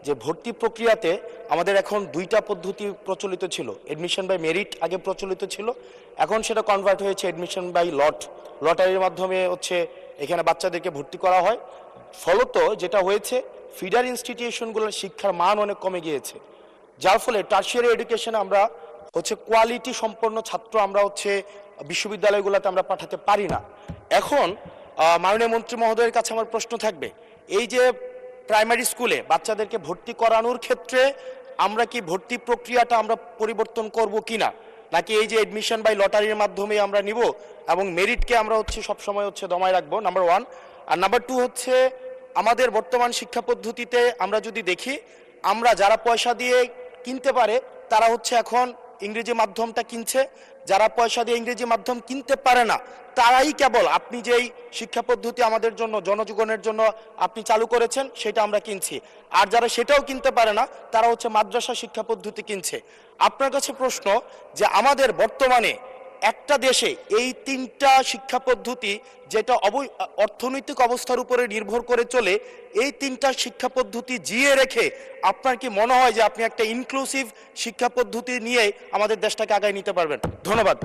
যে ভর্তি প্রক্রিয়াতে আমাদের এখন দুইটা পদ্ধতি প্রচলিত ছিল। এডমিশন বাই মেরিট আগে প্রচলিত ছিল, এখন সেটা কনভার্ট হয়েছে এডমিশন বাই লটারির মাধ্যমে এখানে বাচ্চাদেরকে ভর্তি করা হয়। ফলত যেটা হয়েছে, ফিডার ইনস্টিটিউশনগুলোর শিক্ষার মান অনেক কমে গিয়েছে, যার ফলে টারশিয়ারি এডুকেশনে আমরা কোয়ালিটি সম্পন্ন ছাত্র আমরা বিশ্ববিদ্যালয়গুলোতে আমরা পাঠাতে পারি না। এখন মাননীয় মন্ত্রী মহোদয়ের কাছে আমার প্রশ্ন থাকবে, এই যে প্রাইমারি স্কুলে বাচ্চাদেরকে ভর্তি করানোর ক্ষেত্রে আমরা কি ভর্তি প্রক্রিয়াটা আমরা পরিবর্তন করব কিনা, নাকি এই যে এডমিশন বাই লটারির মাধ্যমে আমরা নিব এবং মেরিটকে আমরা সবসময় দমায় রাখবো, নাম্বার ওয়ান। আর নাম্বার টু আমাদের বর্তমান শিক্ষা পদ্ধতিতে আমরা যদি দেখি, আমরা যারা পয়সা দিয়ে কিনতে পারে তারা এখন ইংরেজি মাধ্যমটা কিনছে, যারা পয়সা দিয়ে ইংরেজি মাধ্যম কিনতে পারে না তারাই কেবল আপনি যেই শিক্ষা পদ্ধতি আমাদের জন্য জনজীবনের জন্য আপনি চালু করেছেন সেটা আমরা কিনছি, আর যারা সেটাও কিনতে পারে না তারা মাদ্রাসা শিক্ষা পদ্ধতি কিনছে। আপনার কাছে প্রশ্ন যে আমাদের বর্তমানে একটা দেশে এই তিনটা শিক্ষা পদ্ধতি যেটা অর্থনৈতিক অবস্থার উপরে নির্ভর করে চলে, এই তিনটা শিক্ষা পদ্ধতি জিয়ে রেখে আপনার কি মনে হয় যে আপনি একটা ইনক্লুসিভ শিক্ষা পদ্ধতি নিয়ে আমাদের দেশটাকে আগায় নিতে পারবেন? ধন্যবাদ।